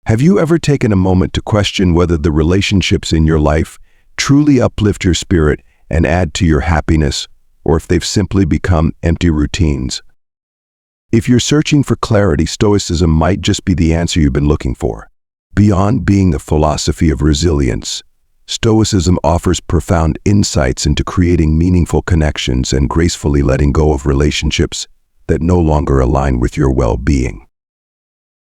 Have you ever taken a moment to question whether the relationships in your life truly uplift your spirit and add to your happiness, or if they've simply become empty routines? If you're searching for clarity, Stoicism might just be the answer you've been looking for. Beyond being a philosophy of resilience, Stoicism offers profound insights into creating meaningful connections and gracefully letting go of relationships that no longer align with your well-being.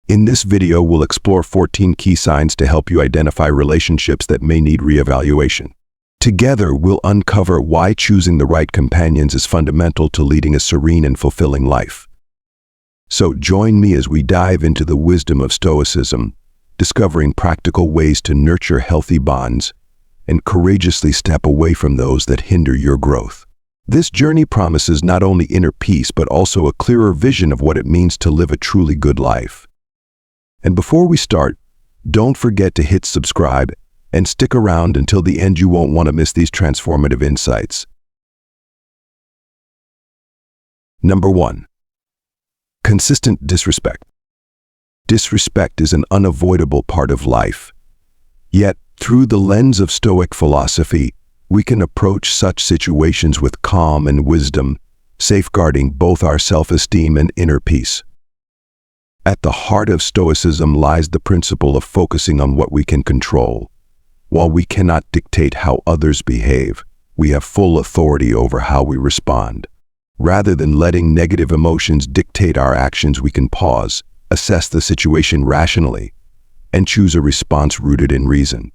In this video, we'll explore 14 key signs to help you identify relationships that may need reevaluation. Together, we'll uncover why choosing the right companions is fundamental to leading a serene and fulfilling life. So join me as we dive into the wisdom of Stoicism, discovering practical ways to nurture healthy bonds and courageously step away from those that hinder your growth. This journey promises not only inner peace but also a clearer vision of what it means to live a truly good life. And before we start, don't forget to hit subscribe and stick around until the end. You won't want to miss these transformative insights. Number 1. Consistent disrespect. Disrespect is an unavoidable part of life. Yet, through the lens of Stoic philosophy, we can approach such situations with calm and wisdom, safeguarding both our self-esteem and inner peace. At the heart of Stoicism lies the principle of focusing on what we can control. While we cannot dictate how others behave, we have full authority over how we respond. Rather than letting negative emotions dictate our actions, we can pause, assess the situation rationally, and choose a response rooted in reason.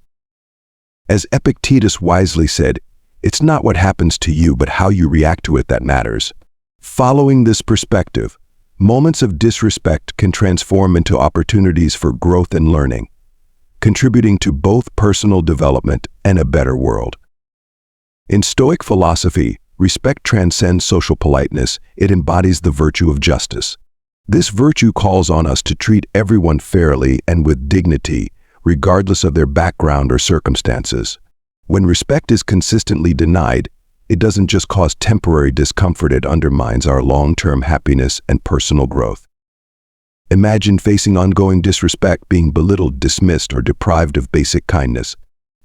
As Epictetus wisely said, it's not what happens to you but how you react to it that matters. Following this perspective, moments of disrespect can transform into opportunities for growth and learning, contributing to both personal development and a better world. In Stoic philosophy, respect transcends social politeness. It embodies the virtue of justice. This virtue calls on us to treat everyone fairly and with dignity, regardless of their background or circumstances. When respect is consistently denied, it doesn't just cause temporary discomfort, it undermines our long-term happiness and personal growth. Imagine facing ongoing disrespect, being belittled, dismissed, or deprived of basic kindness.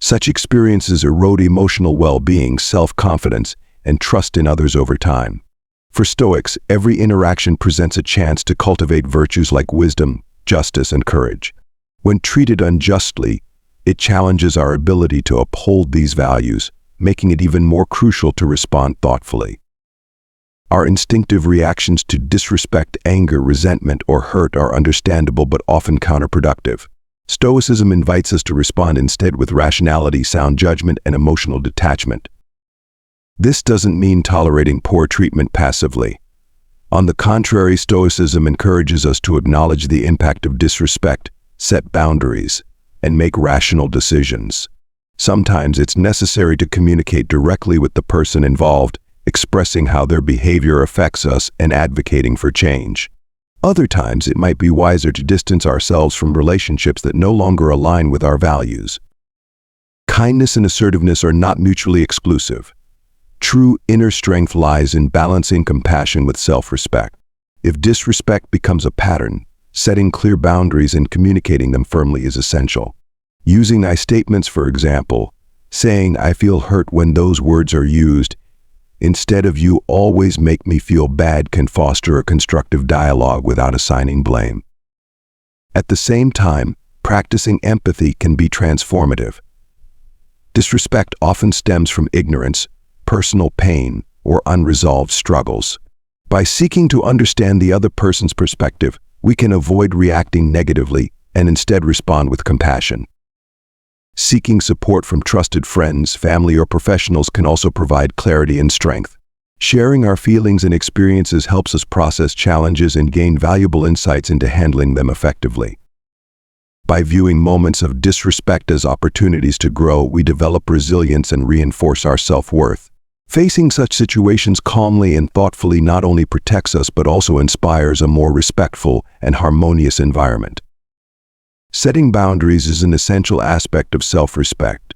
Such experiences erode emotional well-being, self-confidence, and trust in others over time. For Stoics, every interaction presents a chance to cultivate virtues like wisdom, justice, and courage. When treated unjustly, it challenges our ability to uphold these values, making it even more crucial to respond thoughtfully. Our instinctive reactions to disrespect, anger, resentment, or hurt are understandable but often counterproductive. Stoicism invites us to respond instead with rationality, sound judgment, and emotional detachment. This doesn't mean tolerating poor treatment passively. On the contrary, Stoicism encourages us to acknowledge the impact of disrespect, set boundaries, and make rational decisions. Sometimes it's necessary to communicate directly with the person involved, expressing how their behavior affects us and advocating for change. Other times, it might be wiser to distance ourselves from relationships that no longer align with our values. Kindness and assertiveness are not mutually exclusive. True inner strength lies in balancing compassion with self-respect. If disrespect becomes a pattern, setting clear boundaries and communicating them firmly is essential. Using I statements, for example, saying "I feel hurt" when those words are used, instead of "you always make me feel bad," can foster a constructive dialogue without assigning blame. At the same time, practicing empathy can be transformative. Disrespect often stems from ignorance, personal pain, or unresolved struggles. By seeking to understand the other person's perspective, we can avoid reacting negatively and instead respond with compassion. Seeking support from trusted friends, family, or professionals can also provide clarity and strength. Sharing our feelings and experiences helps us process challenges and gain valuable insights into handling them effectively. By viewing moments of disrespect as opportunities to grow, we develop resilience and reinforce our self-worth. Facing such situations calmly and thoughtfully not only protects us but also inspires a more respectful and harmonious environment. Setting boundaries is an essential aspect of self-respect.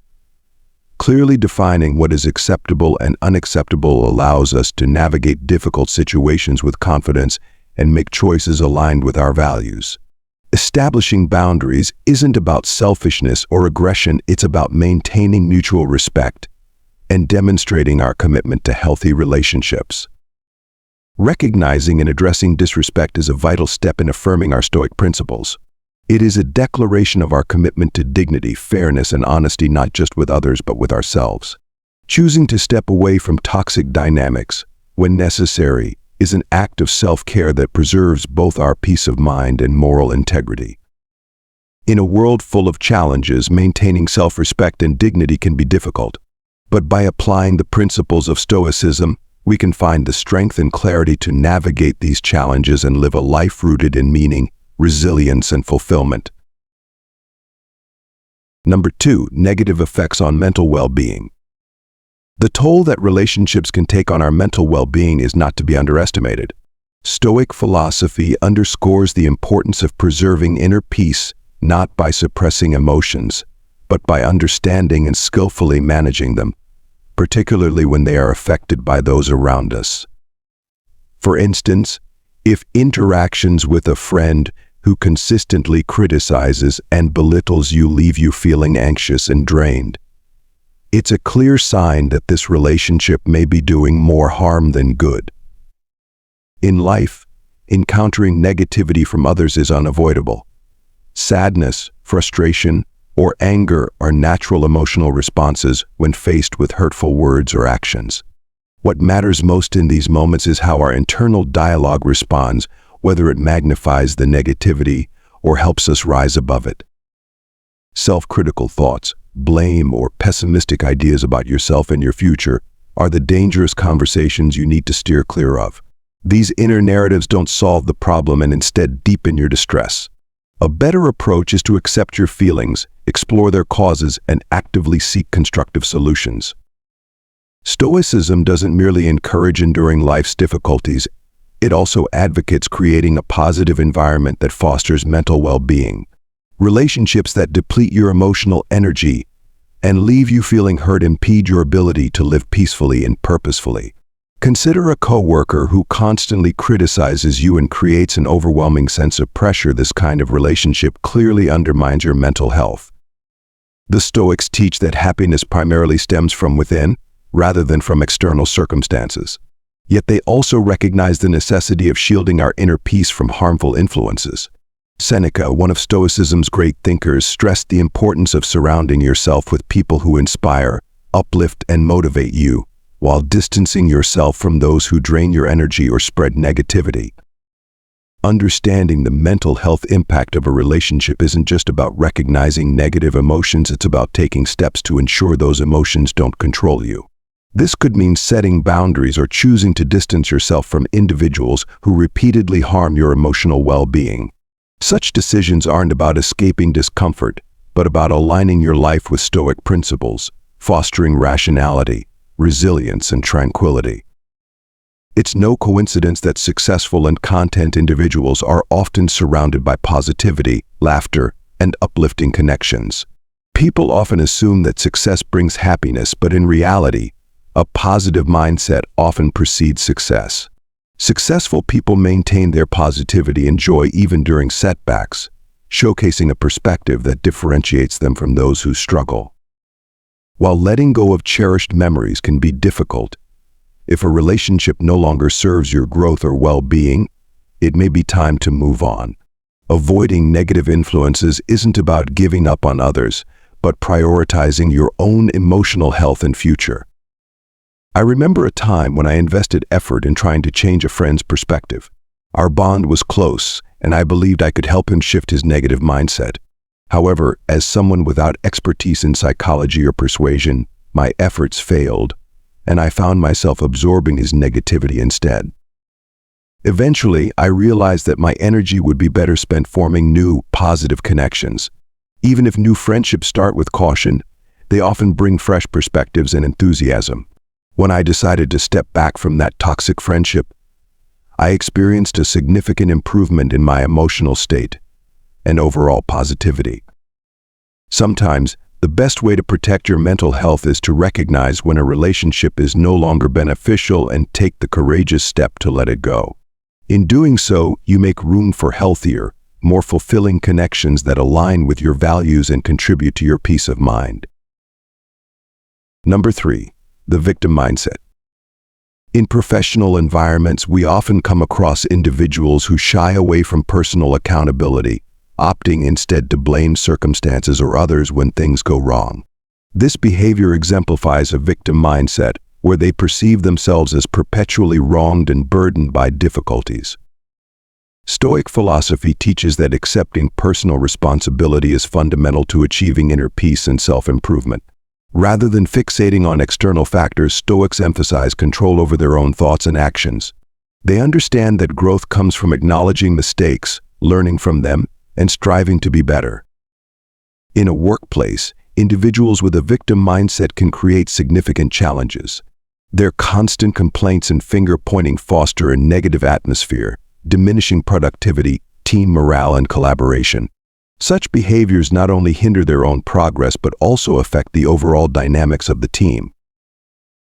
Clearly defining what is acceptable and unacceptable allows us to navigate difficult situations with confidence and make choices aligned with our values. Establishing boundaries isn't about selfishness or aggression, it's about maintaining mutual respect and demonstrating our commitment to healthy relationships. Recognizing and addressing disrespect is a vital step in affirming our Stoic principles. It is a declaration of our commitment to dignity, fairness, and honesty, not just with others but with ourselves. Choosing to step away from toxic dynamics, when necessary, is an act of self-care that preserves both our peace of mind and moral integrity. In a world full of challenges, maintaining self-respect and dignity can be difficult. But by applying the principles of Stoicism, we can find the strength and clarity to navigate these challenges and live a life rooted in meaning, resilience, and fulfillment. Number 2, negative effects on mental well-being. The toll that relationships can take on our mental well-being is not to be underestimated. Stoic philosophy underscores the importance of preserving inner peace, not by suppressing emotions, but by understanding and skillfully managing them, particularly when they are affected by those around us. For instance, if interactions with a friend who consistently criticizes and belittles you leave you feeling anxious and drained, it's a clear sign that this relationship may be doing more harm than good. In life, encountering negativity from others is unavoidable. Sadness, frustration, or anger are natural emotional responses when faced with hurtful words or actions. What matters most in these moments is how our internal dialogue responds, whether it magnifies the negativity or helps us rise above it. Self-critical thoughts, blame, or pessimistic ideas about yourself and your future are the dangerous conversations you need to steer clear of. These inner narratives don't solve the problem and instead deepen your distress. A better approach is to accept your feelings, explore their causes, and actively seek constructive solutions. Stoicism doesn't merely encourage enduring life's difficulties, it also advocates creating a positive environment that fosters mental well-being. Relationships that deplete your emotional energy and leave you feeling hurt impede your ability to live peacefully and purposefully. Consider a coworker who constantly criticizes you and creates an overwhelming sense of pressure. This kind of relationship clearly undermines your mental health. The Stoics teach that happiness primarily stems from within, rather than from external circumstances. Yet they also recognize the necessity of shielding our inner peace from harmful influences. Seneca, one of Stoicism's great thinkers, stressed the importance of surrounding yourself with people who inspire, uplift, and motivate you, while distancing yourself from those who drain your energy or spread negativity. Understanding the mental health impact of a relationship isn't just about recognizing negative emotions, it's about taking steps to ensure those emotions don't control you. This could mean setting boundaries or choosing to distance yourself from individuals who repeatedly harm your emotional well-being. Such decisions aren't about escaping discomfort, but about aligning your life with Stoic principles, fostering rationality, resilience, and tranquility. It's no coincidence that successful and content individuals are often surrounded by positivity, laughter, and uplifting connections. People often assume that success brings happiness, but in reality, a positive mindset often precedes success. Successful people maintain their positivity and joy even during setbacks, showcasing a perspective that differentiates them from those who struggle. While letting go of cherished memories can be difficult, if a relationship no longer serves your growth or well-being, it may be time to move on. Avoiding negative influences isn't about giving up on others, but prioritizing your own emotional health and future. I remember a time when I invested effort in trying to change a friend's perspective. Our bond was close, and I believed I could help him shift his negative mindset. However, as someone without expertise in psychology or persuasion, my efforts failed, and I found myself absorbing his negativity instead. Eventually, I realized that my energy would be better spent forming new, positive connections. Even if new friendships start with caution, they often bring fresh perspectives and enthusiasm. When I decided to step back from that toxic friendship, I experienced a significant improvement in my emotional state and overall positivity. Sometimes, the best way to protect your mental health is to recognize when a relationship is no longer beneficial and take the courageous step to let it go. In doing so, you make room for healthier, more fulfilling connections that align with your values and contribute to your peace of mind. Number 3, the victim mindset. In professional environments, we often come across individuals who shy away from personal accountability, opting instead to blame circumstances or others when things go wrong. This behavior exemplifies a victim mindset where they perceive themselves as perpetually wronged and burdened by difficulties. Stoic philosophy teaches that accepting personal responsibility is fundamental to achieving inner peace and self-improvement. Rather than fixating on external factors, Stoics emphasize control over their own thoughts and actions. They understand that growth comes from acknowledging mistakes, learning from them, and striving to be better. In a workplace, individuals with a victim mindset can create significant challenges. Their constant complaints and finger-pointing foster a negative atmosphere, diminishing productivity, team morale, and collaboration. Such behaviors not only hinder their own progress but also affect the overall dynamics of the team.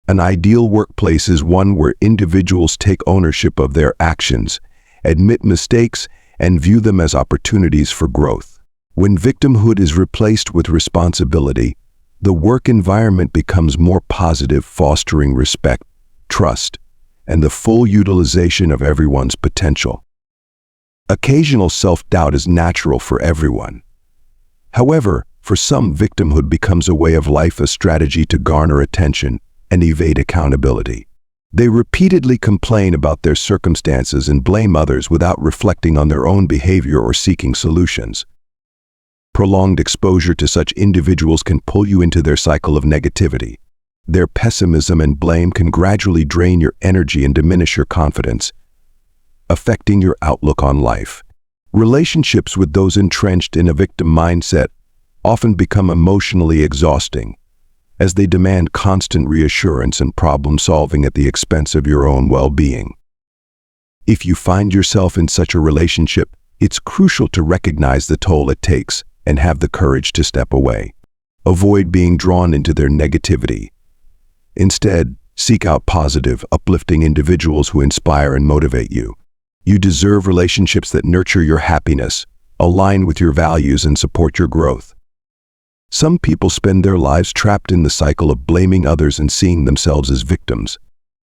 An ideal workplace is one where individuals take ownership of their actions, admit mistakes, and view them as opportunities for growth. When victimhood is replaced with responsibility, the work environment becomes more positive, fostering respect, trust, and the full utilization of everyone's potential. Occasional self-doubt is natural for everyone. However, for some, victimhood becomes a way of life, a strategy to garner attention and evade accountability. They repeatedly complain about their circumstances and blame others without reflecting on their own behavior or seeking solutions. Prolonged exposure to such individuals can pull you into their cycle of negativity. Their pessimism and blame can gradually drain your energy and diminish your confidence, affecting your outlook on life. Relationships with those entrenched in a victim mindset often become emotionally exhausting, as they demand constant reassurance and problem-solving at the expense of your own well-being. If you find yourself in such a relationship, it's crucial to recognize the toll it takes and have the courage to step away. Avoid being drawn into their negativity. Instead, seek out positive, uplifting individuals who inspire and motivate you. You deserve relationships that nurture your happiness, align with your values, and support your growth. Some people spend their lives trapped in the cycle of blaming others and seeing themselves as victims.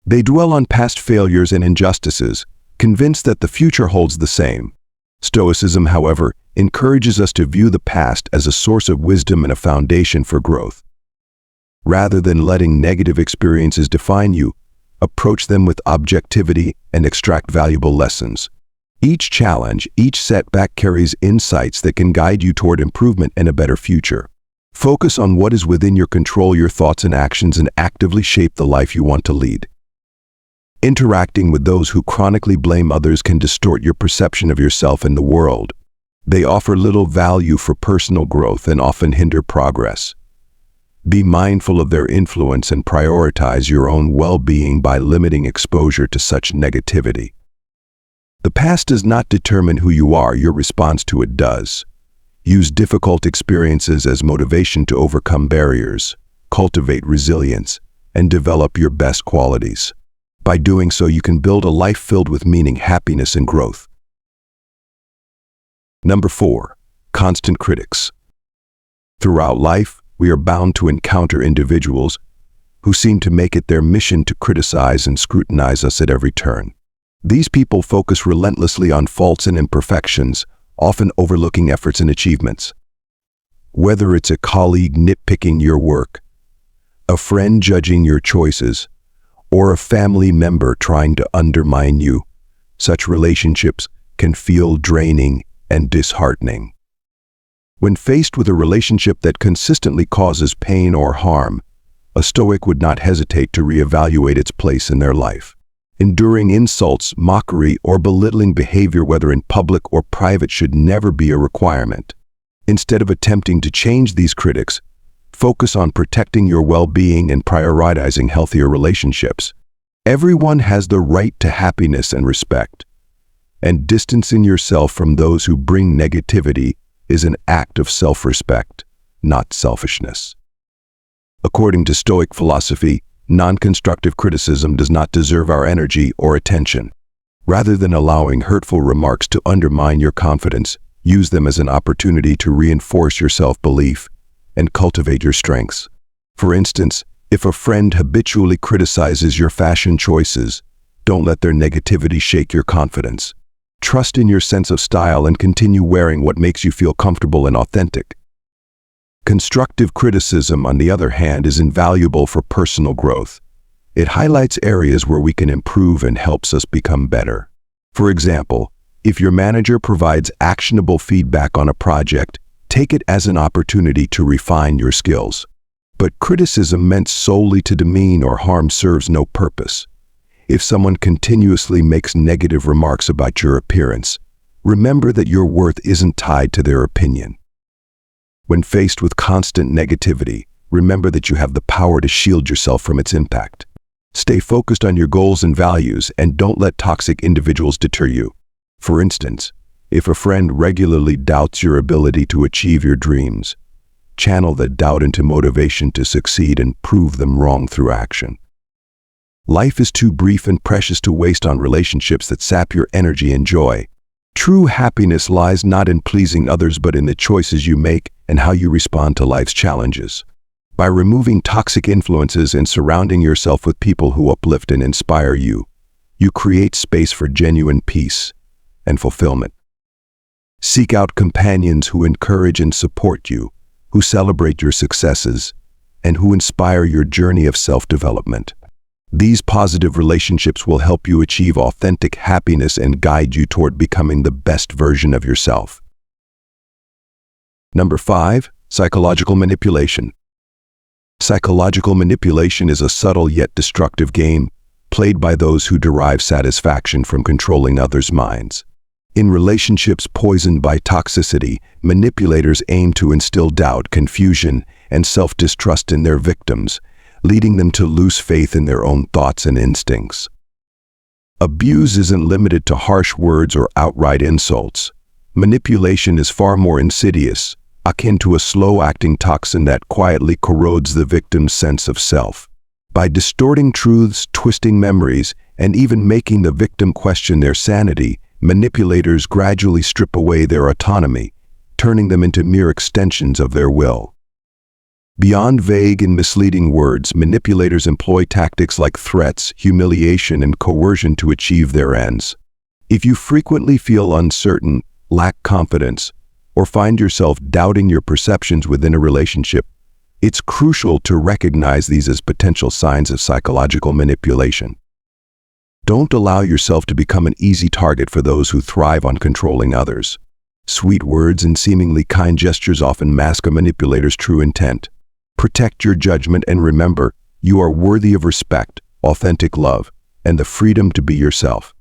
They dwell on past failures and injustices, convinced that the future holds the same. Stoicism, however, encourages us to view the past as a source of wisdom and a foundation for growth. Rather than letting negative experiences define you, approach them with objectivity and extract valuable lessons. Each challenge, each setback carries insights that can guide you toward improvement and a better future. Focus on what is within your control, your thoughts and actions, and actively shape the life you want to lead. Interacting with those who chronically blame others can distort your perception of yourself and the world. They offer little value for personal growth and often hinder progress. Be mindful of their influence and prioritize your own well-being by limiting exposure to such negativity. The past does not determine who you are, your response to it does. Use difficult experiences as motivation to overcome barriers, cultivate resilience, and develop your best qualities. By doing so, you can build a life filled with meaning, happiness, and growth. Number 4, constant critics. Throughout life, we are bound to encounter individuals who seem to make it their mission to criticize and scrutinize us at every turn. These people focus relentlessly on faults and imperfections, often overlooking efforts and achievements. Whether it's a colleague nitpicking your work, a friend judging your choices, or a family member trying to undermine you, such relationships can feel draining and disheartening. When faced with a relationship that consistently causes pain or harm, a Stoic would not hesitate to reevaluate its place in their life. Enduring insults, mockery, or belittling behavior, whether in public or private, should never be a requirement. Instead of attempting to change these critics, focus on protecting your well-being and prioritizing healthier relationships. Everyone has the right to happiness and respect, and distancing yourself from those who bring negativity is an act of self-respect, not selfishness. According to Stoic philosophy, non-constructive criticism does not deserve our energy or attention. Rather than allowing hurtful remarks to undermine your confidence, Use them as an opportunity to reinforce your self-belief and cultivate your strengths. For instance, if a friend habitually criticizes your fashion choices, don't let their negativity shake your confidence. Trust in your sense of style and continue wearing what makes you feel comfortable and authentic. Constructive criticism, on the other hand, is invaluable for personal growth. It highlights areas where we can improve and helps us become better. For example, if your manager provides actionable feedback on a project, take it as an opportunity to refine your skills. But criticism meant solely to demean or harm serves no purpose. If someone continuously makes negative remarks about your appearance, remember that your worth isn't tied to their opinion. When faced with constant negativity, remember that you have the power to shield yourself from its impact. Stay focused on your goals and values and don't let toxic individuals deter you. For instance, if a friend regularly doubts your ability to achieve your dreams, channel that doubt into motivation to succeed and prove them wrong through action. Life is too brief and precious to waste on relationships that sap your energy and joy. True happiness lies not in pleasing others but in the choices you make and how you respond to life's challenges. By removing toxic influences and surrounding yourself with people who uplift and inspire you, you create space for genuine peace and fulfillment. Seek out companions who encourage and support you, who celebrate your successes, and who inspire your journey of self-development. These positive relationships will help you achieve authentic happiness and guide you toward becoming the best version of yourself. Number 5, psychological manipulation. Psychological manipulation is a subtle yet destructive game played by those who derive satisfaction from controlling others' minds. In relationships poisoned by toxicity, manipulators aim to instill doubt, confusion, and self-distrust in their victims, leading them to lose faith in their own thoughts and instincts. Abuse isn't limited to harsh words or outright insults. Manipulation is far more insidious, akin to a slow-acting toxin that quietly corrodes the victim's sense of self. By distorting truths, twisting memories, and even making the victim question their sanity, manipulators gradually strip away their autonomy, turning them into mere extensions of their will. Beyond vague and misleading words, manipulators employ tactics like threats, humiliation, and coercion to achieve their ends. If you frequently feel uncertain, lack confidence, or find yourself doubting your perceptions within a relationship, it's crucial to recognize these as potential signs of psychological manipulation. Don't allow yourself to become an easy target for those who thrive on controlling others. Sweet words and seemingly kind gestures often mask a manipulator's true intent. Protect your judgment and remember, you are worthy of respect, authentic love, and the freedom to be yourself.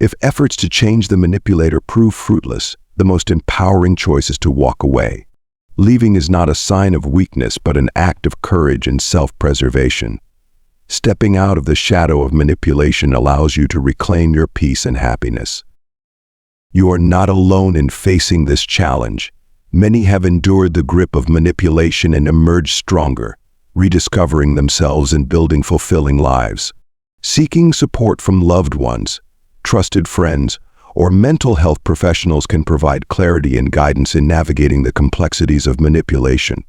If efforts to change the manipulator prove fruitless, the most empowering choice is to walk away. Leaving is not a sign of weakness but an act of courage and self-preservation. Stepping out of the shadow of manipulation allows you to reclaim your peace and happiness. You are not alone in facing this challenge. Many have endured the grip of manipulation and emerged stronger, rediscovering themselves and building fulfilling lives. Seeking support from loved ones, trusted friends, or mental health professionals can provide clarity and guidance in navigating the complexities of manipulation.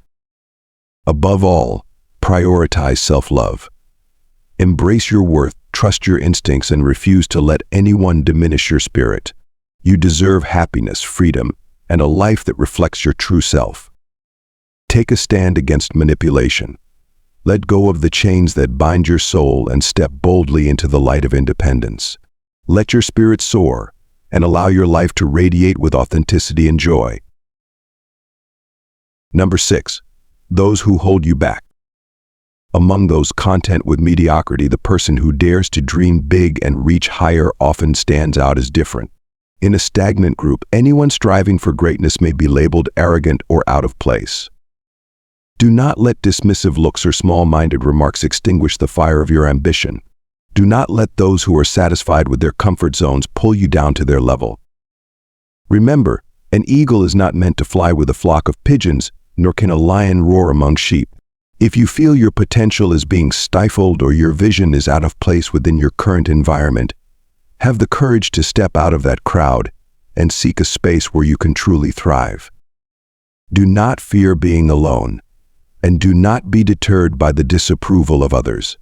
Above all, prioritize self-love. Embrace your worth, trust your instincts, and refuse to let anyone diminish your spirit. You deserve happiness, freedom, and a life that reflects your true self. Take a stand against manipulation. Let go of the chains that bind your soul and step boldly into the light of independence. Let your spirit soar and allow your life to radiate with authenticity and joy. Number 6, those who hold you back. Among those content with mediocrity, the person who dares to dream big and reach higher often stands out as different. In a stagnant group, anyone striving for greatness may be labeled arrogant or out of place. Do not let dismissive looks or small-minded remarks extinguish the fire of your ambition. Do not let those who are satisfied with their comfort zones pull you down to their level. Remember, an eagle is not meant to fly with a flock of pigeons, nor can a lion roar among sheep. If you feel your potential is being stifled or your vision is out of place within your current environment, have the courage to step out of that crowd and seek a space where you can truly thrive. Do not fear being alone, and do not be deterred by the disapproval of others.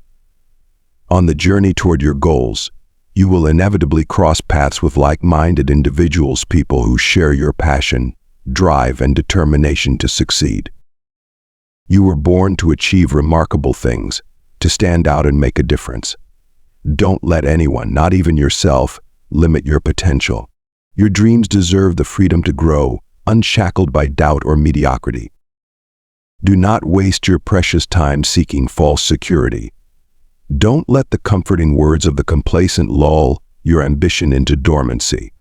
On the journey toward your goals, you will inevitably cross paths with like-minded individuals, people who share your passion, drive, and determination to succeed. You were born to achieve remarkable things, to stand out and make a difference. Don't let anyone, not even yourself, limit your potential. Your dreams deserve the freedom to grow, unshackled by doubt or mediocrity. Do not waste your precious time seeking false security. Don't let the comforting words of the complacent lull your ambition into dormancy.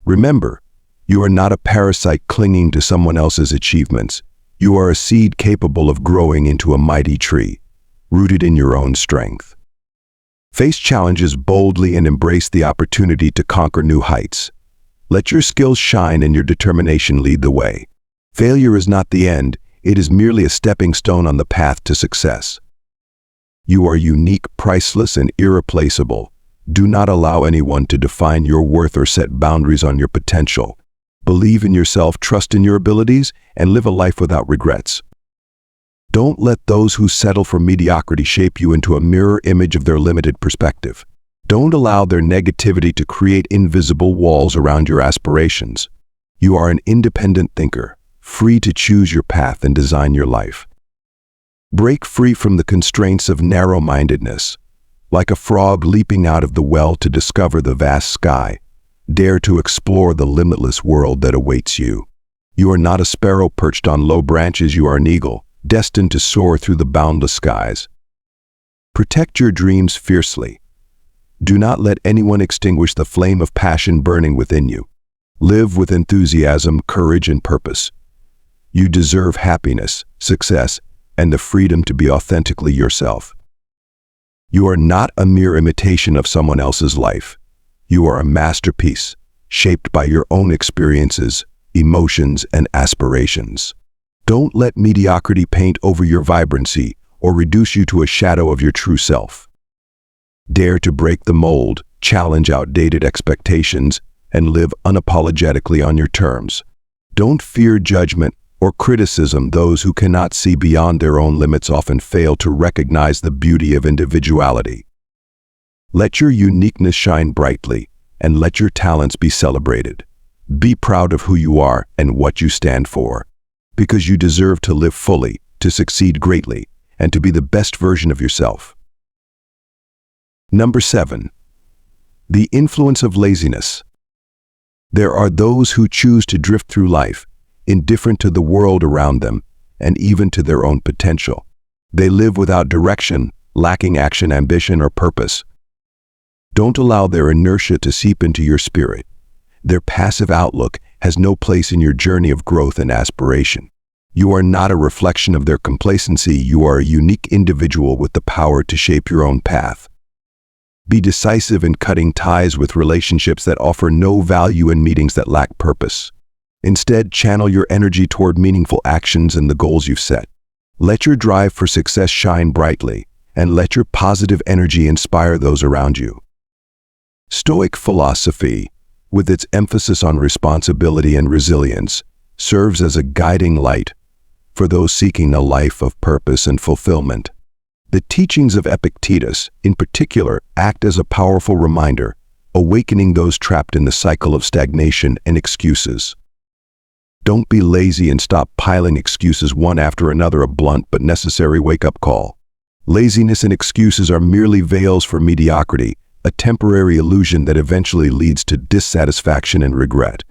Remember, you are not a parasite clinging to someone else's achievements. You are a seed capable of growing into a mighty tree, rooted in your own strength. Face challenges boldly and embrace the opportunity to conquer new heights. Let your skills shine and your determination lead the way. Failure is not the end, it is merely a stepping stone on the path to success. You are unique, priceless, and irreplaceable. Do not allow anyone to define your worth or set boundaries on your potential. Believe in yourself, trust in your abilities, and live a life without regrets. Don't let those who settle for mediocrity shape you into a mirror image of their limited perspective. Don't allow their negativity to create invisible walls around your aspirations. You are an independent thinker, free to choose your path and design your life. Break free from the constraints of narrow-mindedness. Like a frog leaping out of the well to discover the vast sky, dare to explore the limitless world that awaits you. You are not a sparrow perched on low branches, you are an eagle, destined to soar through the boundless skies. Protect your dreams fiercely. Do not let anyone extinguish the flame of passion burning within you. Live with enthusiasm, courage, and purpose. You deserve happiness, success, and the freedom to be authentically yourself. You are not a mere imitation of someone else's life. You are a masterpiece, shaped by your own experiences, emotions, and aspirations. Don't let mediocrity paint over your vibrancy or reduce you to a shadow of your true self. Dare to break the mold, challenge outdated expectations, and live unapologetically on your terms. Don't fear judgment or criticism. Those who cannot see beyond their own limits often fail to recognize the beauty of individuality. Let your uniqueness shine brightly, and let your talents be celebrated. Be proud of who you are and what you stand for, because you deserve to live fully, to succeed greatly, and to be the best version of yourself. Number 7. The influence of laziness. There are those who choose to drift through life, indifferent to the world around them, and even to their own potential. They live without direction, lacking action, ambition, or purpose. Don't allow their inertia to seep into your spirit. Their passive outlook has no place in your journey of growth and aspiration. You are not a reflection of their complacency. You are a unique individual with the power to shape your own path. Be decisive in cutting ties with relationships that offer no value and meetings that lack purpose. Instead, channel your energy toward meaningful actions and the goals you've set. Let your drive for success shine brightly, and let your positive energy inspire those around you. Stoic philosophy, with its emphasis on responsibility and resilience, serves as a guiding light for those seeking a life of purpose and fulfillment. The teachings of Epictetus, in particular, act as a powerful reminder, awakening those trapped in the cycle of stagnation and excuses. Don't be lazy and stop piling excuses one after another, a blunt but necessary wake-up call. Laziness and excuses are merely veils for mediocrity, a temporary illusion that eventually leads to dissatisfaction and regret.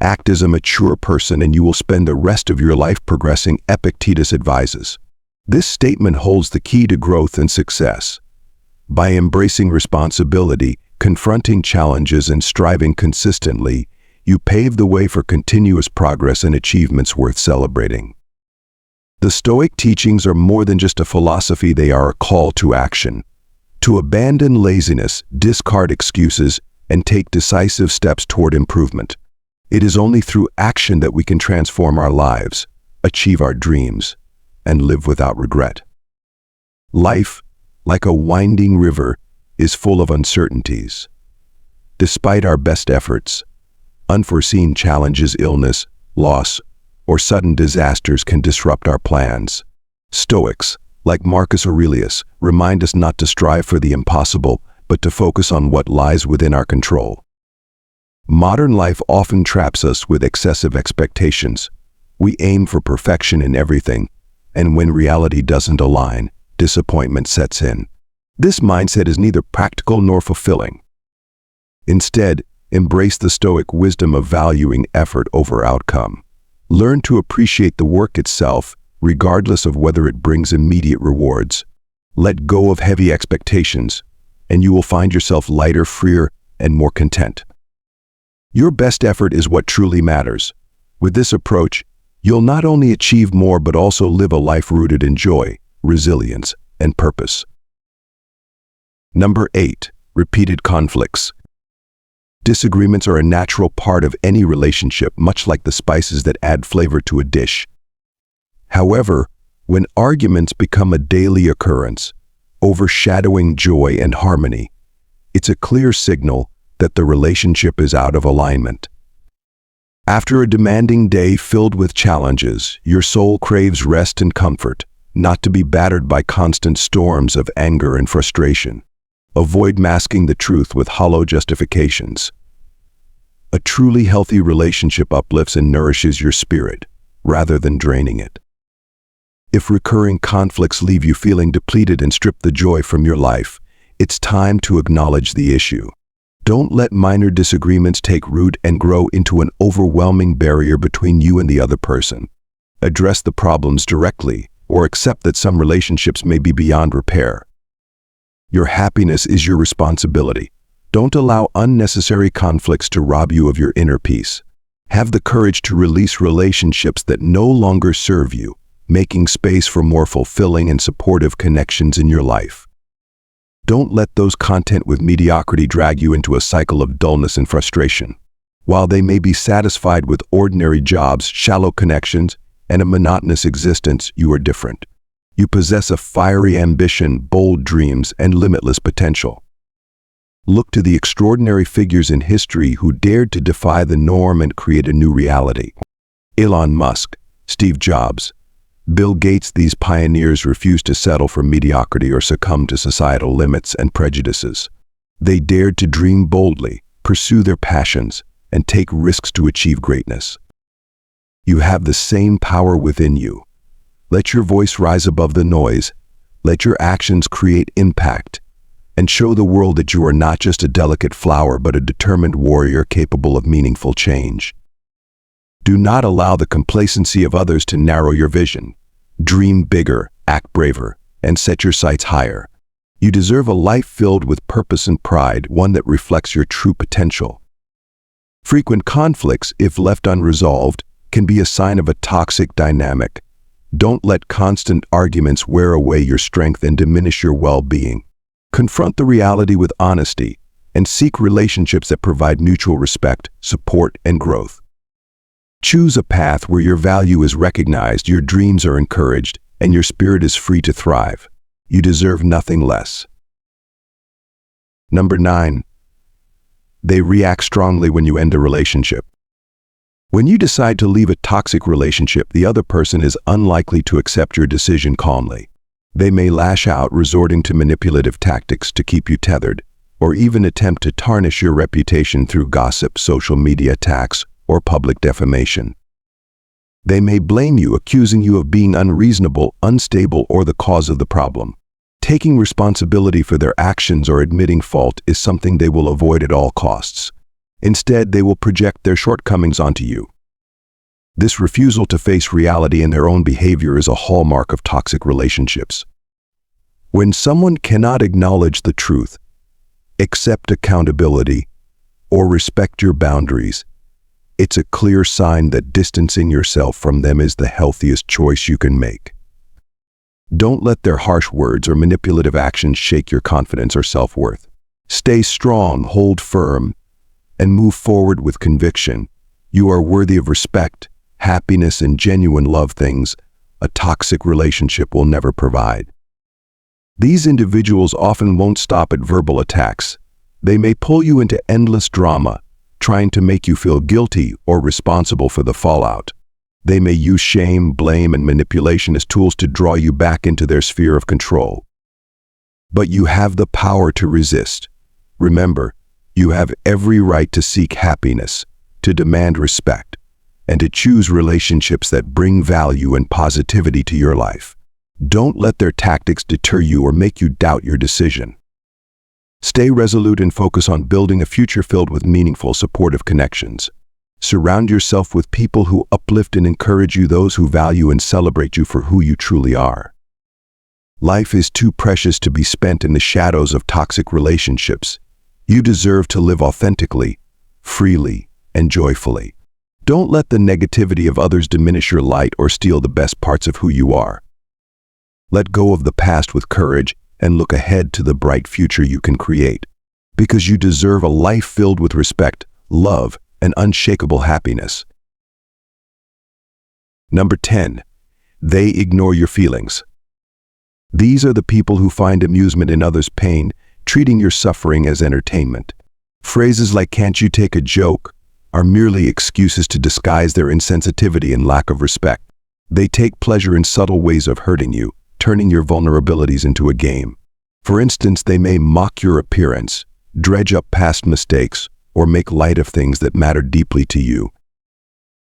Act as a mature person and you will spend the rest of your life progressing, Epictetus advises. This statement holds the key to growth and success. By embracing responsibility, confronting challenges, and striving consistently, you pave the way for continuous progress and achievements worth celebrating. The Stoic teachings are more than just a philosophy, they are a call to action. To abandon laziness, discard excuses, and take decisive steps toward improvement. It is only through action that we can transform our lives, achieve our dreams, and live without regret. Life, like a winding river, is full of uncertainties. Despite our best efforts, Unforeseen challenges, illness, loss, or sudden disasters can disrupt our plans. Stoics, like Marcus Aurelius, remind us not to strive for the impossible, but to focus on what lies within our control. Modern life often traps us with excessive expectations. We aim for perfection in everything, and when reality doesn't align, disappointment sets in. This mindset is neither practical nor fulfilling. Instead, embrace the Stoic wisdom of valuing effort over outcome. Learn to appreciate the work itself, regardless of whether it brings immediate rewards. Let go of heavy expectations, and you will find yourself lighter, freer, and more content. Your best effort is what truly matters. With this approach, you'll not only achieve more but also live a life rooted in joy, resilience, and purpose. Number 8. Repeated conflicts. Disagreements are a natural part of any relationship, much like the spices that add flavor to a dish. However, when arguments become a daily occurrence, overshadowing joy and harmony, it's a clear signal that the relationship is out of alignment. After a demanding day filled with challenges, your soul craves rest and comfort, not to be battered by constant storms of anger and frustration. Avoid masking the truth with hollow justifications. A truly healthy relationship uplifts and nourishes your spirit, rather than draining it. If recurring conflicts leave you feeling depleted and strip the joy from your life, it's time to acknowledge the issue. Don't let minor disagreements take root and grow into an overwhelming barrier between you and the other person. Address the problems directly, or accept that some relationships may be beyond repair. Your happiness is your responsibility. Don't allow unnecessary conflicts to rob you of your inner peace. Have the courage to release relationships that no longer serve you, making space for more fulfilling and supportive connections in your life. Don't let those content with mediocrity drag you into a cycle of dullness and frustration. While they may be satisfied with ordinary jobs, shallow connections, and a monotonous existence, you are different. You possess a fiery ambition, bold dreams, and limitless potential. Look to the extraordinary figures in history who dared to defy the norm and create a new reality. Elon Musk, Steve Jobs, Bill Gates. These pioneers refused to settle for mediocrity or succumb to societal limits and prejudices. They dared to dream boldly, pursue their passions, and take risks to achieve greatness. You have the same power within you. Let your voice rise above the noise. Let your actions create impact, and show the world that you are not just a delicate flower but a determined warrior capable of meaningful change. Do not allow the complacency of others to narrow your vision. Dream bigger, act braver, and set your sights higher. You deserve a life filled with purpose and pride, one that reflects your true potential. Frequent conflicts, if left unresolved, can be a sign of a toxic dynamic. Don't let constant arguments wear away your strength and diminish your well-being. Confront the reality with honesty and seek relationships that provide mutual respect, support, and growth. Choose a path where your value is recognized, your dreams are encouraged, and your spirit is free to thrive. You deserve nothing less. Number 9. They react strongly when you end a relationship. When you decide to leave a toxic relationship, the other person is unlikely to accept your decision calmly. They may lash out, resorting to manipulative tactics to keep you tethered, or even attempt to tarnish your reputation through gossip, social media attacks, or public defamation. They may blame you, accusing you of being unreasonable, unstable, or the cause of the problem. Taking responsibility for their actions or admitting fault is something they will avoid at all costs. Instead, they will project their shortcomings onto you. This refusal to face reality in their own behavior is a hallmark of toxic relationships. When someone cannot acknowledge the truth, accept accountability, or respect your boundaries, it's a clear sign that distancing yourself from them is the healthiest choice you can make. Don't let their harsh words or manipulative actions shake your confidence or self-worth. Stay strong, hold firm, and move forward with conviction. You are worthy of respect, happiness, and genuine love, things a toxic relationship will never provide. These individuals often won't stop at verbal attacks. They may pull you into endless drama, trying to make you feel guilty or responsible for the fallout. They may use shame, blame, and manipulation as tools to draw you back into their sphere of control. But you have the power to resist. Remember, you have every right to seek happiness, to demand respect, and to choose relationships that bring value and positivity to your life. Don't let their tactics deter you or make you doubt your decision. Stay resolute and focus on building a future filled with meaningful, supportive connections. Surround yourself with people who uplift and encourage you, those who value and celebrate you for who you truly are. Life is too precious to be spent in the shadows of toxic relationships. You deserve to live authentically, freely, and joyfully. Don't let the negativity of others diminish your light or steal the best parts of who you are. Let go of the past with courage and look ahead to the bright future you can create, because you deserve a life filled with respect, love, and unshakable happiness. Number 10. They ignore your feelings. These are the people who find amusement in others' pain, treating your suffering as entertainment. Phrases like "can't you take a joke" are merely excuses to disguise their insensitivity and lack of respect. They take pleasure in subtle ways of hurting you, turning your vulnerabilities into a game. For instance, they may mock your appearance, dredge up past mistakes, or make light of things that matter deeply to you.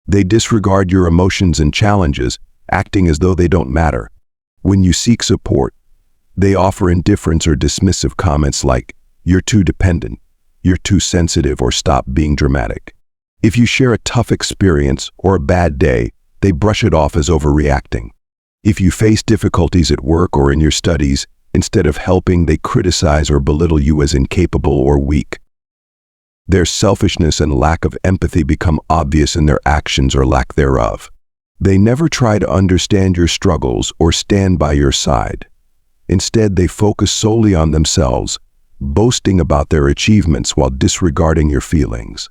They disregard your emotions and challenges, acting as though they don't matter. When you seek support, they offer indifference or dismissive comments like, "You're too dependent," "You're too sensitive," or "Stop being dramatic." If you share a tough experience or a bad day, they brush it off as overreacting. If you face difficulties at work or in your studies, instead of helping, they criticize or belittle you as incapable or weak. Their selfishness and lack of empathy become obvious in their actions or lack thereof. They never try to understand your struggles or stand by your side. Instead, they focus solely on themselves, boasting about their achievements while disregarding your feelings.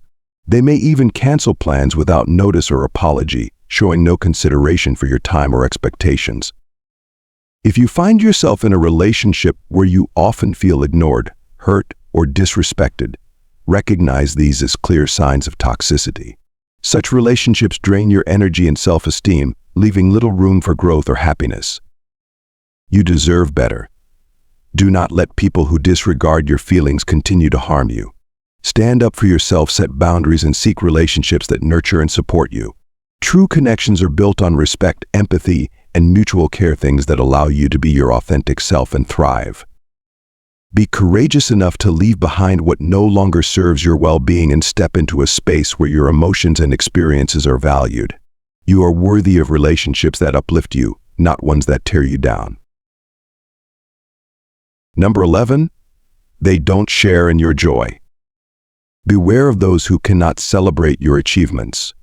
They may even cancel plans without notice or apology, showing no consideration for your time or expectations. If you find yourself in a relationship where you often feel ignored, hurt, or disrespected, recognize these as clear signs of toxicity. Such relationships drain your energy and self-esteem, leaving little room for growth or happiness. You deserve better. Do not let people who disregard your feelings continue to harm you. Stand up for yourself, set boundaries, and seek relationships that nurture and support you. True connections are built on respect, empathy, and mutual care, things that allow you to be your authentic self and thrive. Be courageous enough to leave behind what no longer serves your well-being and step into a space where your emotions and experiences are valued. You are worthy of relationships that uplift you, not ones that tear you down. Number 11. They don't share in your joy. Beware of those who cannot celebrate your achievements.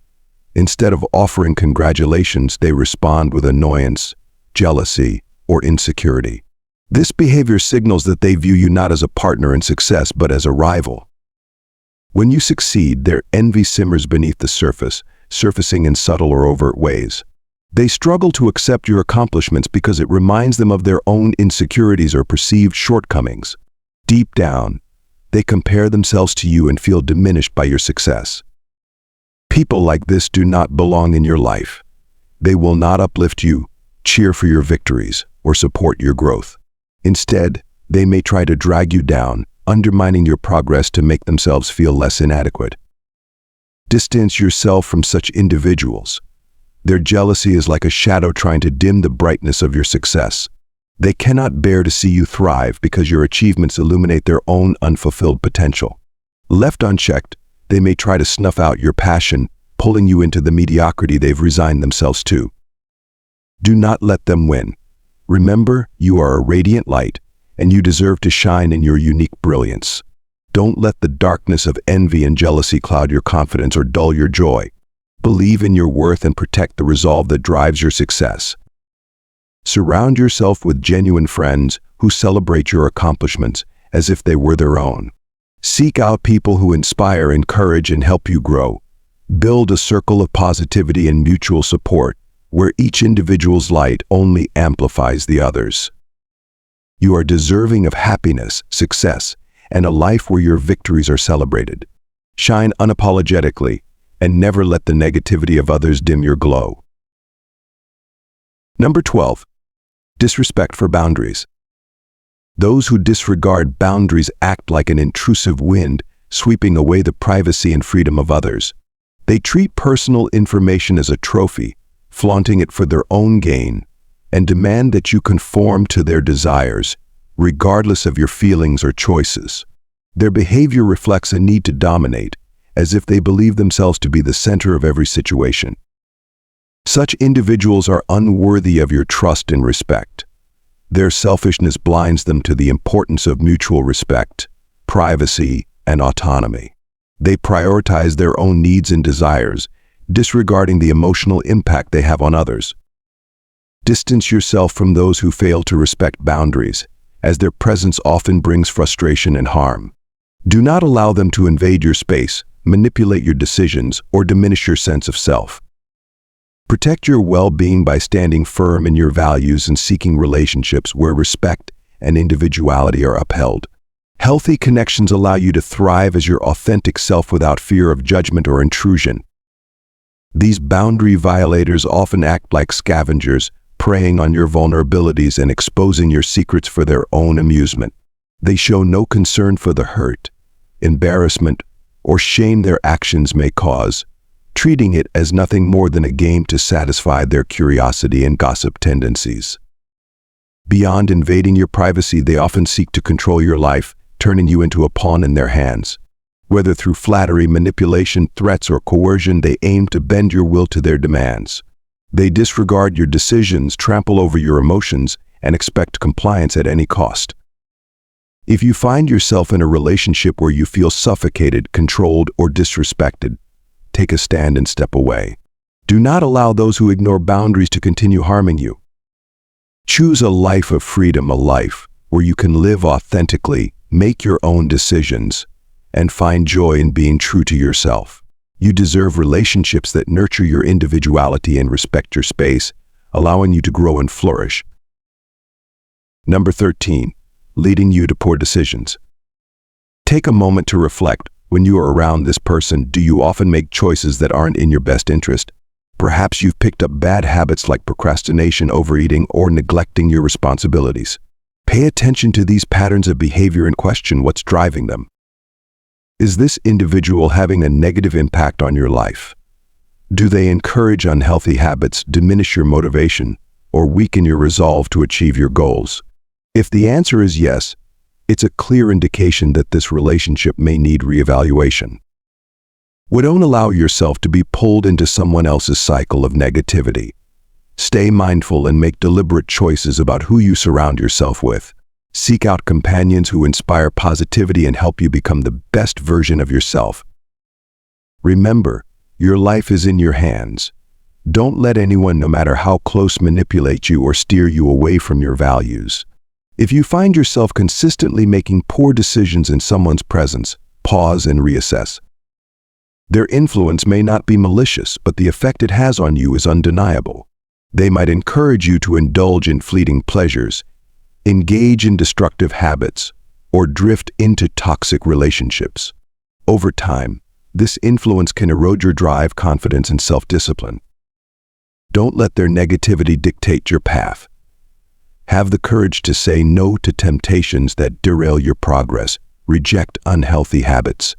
Instead of offering congratulations, they respond with annoyance, jealousy, or insecurity. This behavior signals that they view you not as a partner in success, but as a rival. When you succeed, their envy simmers beneath the surface, surfacing in subtle or overt ways. They struggle to accept your accomplishments because it reminds them of their own insecurities or perceived shortcomings. Deep down, they compare themselves to you and feel diminished by your success. People like this do not belong in your life. They will not uplift you, cheer for your victories, or support your growth. Instead, they may try to drag you down, undermining your progress to make themselves feel less inadequate. Distance yourself from such individuals. Their jealousy is like a shadow trying to dim the brightness of your success. They cannot bear to see you thrive because your achievements illuminate their own unfulfilled potential. Left unchecked, they may try to snuff out your passion, pulling you into the mediocrity they've resigned themselves to. Do not let them win. Remember, you are a radiant light, and you deserve to shine in your unique brilliance. Don't let the darkness of envy and jealousy cloud your confidence or dull your joy. Believe in your worth and protect the resolve that drives your success. Surround yourself with genuine friends who celebrate your accomplishments as if they were their own. Seek out people who inspire, encourage, and help you grow. Build a circle of positivity and mutual support, where each individual's light only amplifies the others. You are deserving of happiness, success, and a life where your victories are celebrated. Shine unapologetically, and never let the negativity of others dim your glow. Number 12. Disrespect for boundaries. Those who disregard boundaries act like an intrusive wind, sweeping away the privacy and freedom of others. They treat personal information as a trophy, flaunting it for their own gain, and demand that you conform to their desires, regardless of your feelings or choices. Their behavior reflects a need to dominate, as if they believe themselves to be the center of every situation. Such individuals are unworthy of your trust and respect. Their selfishness blinds them to the importance of mutual respect, privacy, and autonomy. They prioritize their own needs and desires, disregarding the emotional impact they have on others. Distance yourself from those who fail to respect boundaries, as their presence often brings frustration and harm. Do not allow them to invade your space, manipulate your decisions, or diminish your sense of self. Protect your well-being by standing firm in your values and seeking relationships where respect and individuality are upheld. Healthy connections allow you to thrive as your authentic self without fear of judgment or intrusion. These boundary violators often act like scavengers, preying on your vulnerabilities and exposing your secrets for their own amusement. They show no concern for the hurt, embarrassment, or shame their actions may cause, treating it as nothing more than a game to satisfy their curiosity and gossip tendencies. Beyond invading your privacy, they often seek to control your life, turning you into a pawn in their hands. Whether through flattery, manipulation, threats, or coercion, they aim to bend your will to their demands. They disregard your decisions, trample over your emotions, and expect compliance at any cost. If you find yourself in a relationship where you feel suffocated, controlled, or disrespected, take a stand and step away. Do not allow those who ignore boundaries to continue harming you. Choose a life of freedom, a life where you can live authentically, make your own decisions, and find joy in being true to yourself. You deserve relationships that nurture your individuality and respect your space, allowing you to grow and flourish. Number 13. Leading you to poor decisions. Take a moment to reflect. When you are around this person, do you often make choices that aren't in your best interest? Perhaps you've picked up bad habits like procrastination, overeating, or neglecting your responsibilities. Pay attention to these patterns of behavior and question what's driving them. Is this individual having a negative impact on your life? Do they encourage unhealthy habits, diminish your motivation, or weaken your resolve to achieve your goals? If the answer is yes, it's a clear indication that this relationship may need reevaluation. Don't allow yourself to be pulled into someone else's cycle of negativity. Stay mindful and make deliberate choices about who you surround yourself with. Seek out companions who inspire positivity and help you become the best version of yourself. Remember, your life is in your hands. Don't let anyone, no matter how close, manipulate you or steer you away from your values. If you find yourself consistently making poor decisions in someone's presence, pause and reassess. Their influence may not be malicious, but the effect it has on you is undeniable. They might encourage you to indulge in fleeting pleasures, engage in destructive habits, or drift into toxic relationships. Over time, this influence can erode your drive, confidence, and self-discipline. Don't let their negativity dictate your path. Have the courage to say no to temptations that derail your progress, reject unhealthy habits,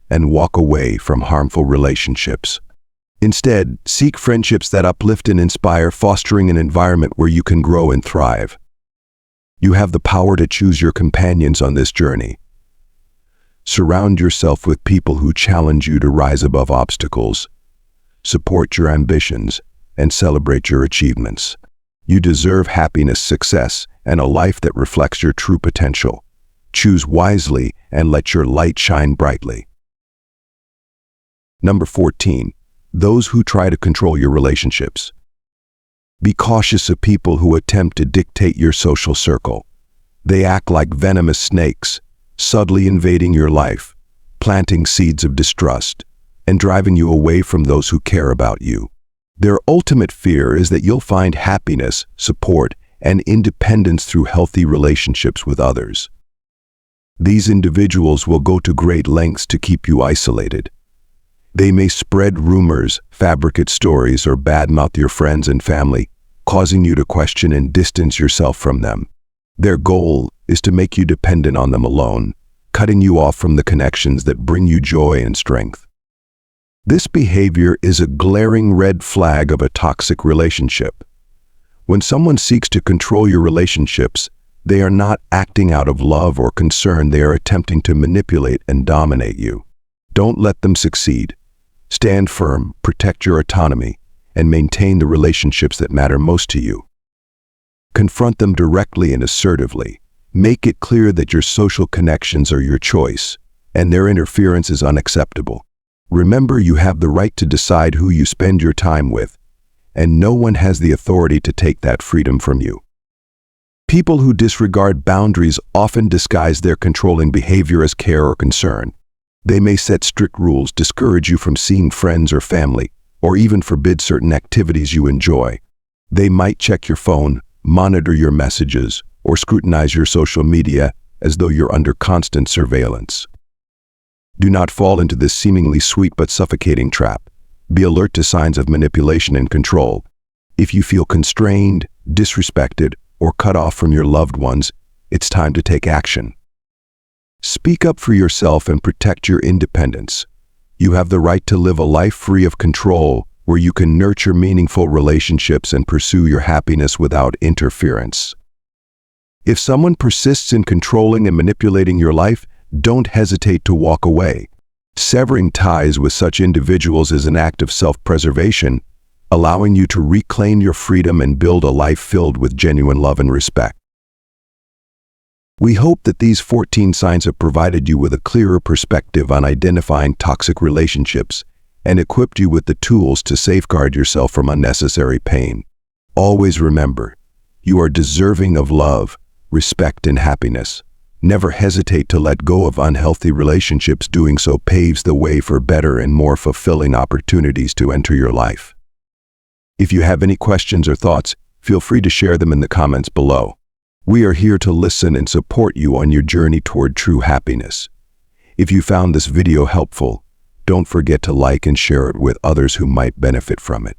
and walk away from harmful relationships. Instead, seek friendships that uplift and inspire, fostering an environment where you can grow and thrive. You have the power to choose your companions on this journey. Surround yourself with people who challenge you to rise above obstacles, support your ambitions, and celebrate your achievements. You deserve happiness, success, and a life that reflects your true potential. Choose wisely and let your light shine brightly. Number 14. Those who try to control your relationships. Be cautious of people who attempt to dictate your social circle. They act like venomous snakes, subtly invading your life, planting seeds of distrust, and driving you away from those who care about you. Their ultimate fear is that you'll find happiness, support, and independence through healthy relationships with others. These individuals will go to great lengths to keep you isolated. They may spread rumors, fabricate stories, or badmouth your friends and family, causing you to question and distance yourself from them. Their goal is to make you dependent on them alone, cutting you off from the connections that bring you joy and strength. This behavior is a glaring red flag of a toxic relationship. When someone seeks to control your relationships, they are not acting out of love or concern. They are attempting to manipulate and dominate you. Don't let them succeed. Stand firm, protect your autonomy, and maintain the relationships that matter most to you. Confront them directly and assertively. Make it clear that your social connections are your choice, and their interference is unacceptable. Remember, you have the right to decide who you spend your time with, and no one has the authority to take that freedom from you. People who disregard boundaries often disguise their controlling behavior as care or concern. They may set strict rules, discourage you from seeing friends or family, or even forbid certain activities you enjoy. They might check your phone, monitor your messages, or scrutinize your social media as though you're under constant surveillance. Do not fall into this seemingly sweet but suffocating trap. Be alert to signs of manipulation and control. If you feel constrained, disrespected, or cut off from your loved ones, it's time to take action. Speak up for yourself and protect your independence. You have the right to live a life free of control, where you can nurture meaningful relationships and pursue your happiness without interference. If someone persists in controlling and manipulating your life, don't hesitate to walk away. Severing ties with such individuals is an act of self-preservation, allowing you to reclaim your freedom and build a life filled with genuine love and respect. We hope that these 14 signs have provided you with a clearer perspective on identifying toxic relationships and equipped you with the tools to safeguard yourself from unnecessary pain. Always remember, you are deserving of love, respect, and happiness. Never hesitate to let go of unhealthy relationships. Doing so paves the way for better and more fulfilling opportunities to enter your life. If you have any questions or thoughts, feel free to share them in the comments below. We are here to listen and support you on your journey toward true happiness. If you found this video helpful, don't forget to like and share it with others who might benefit from it.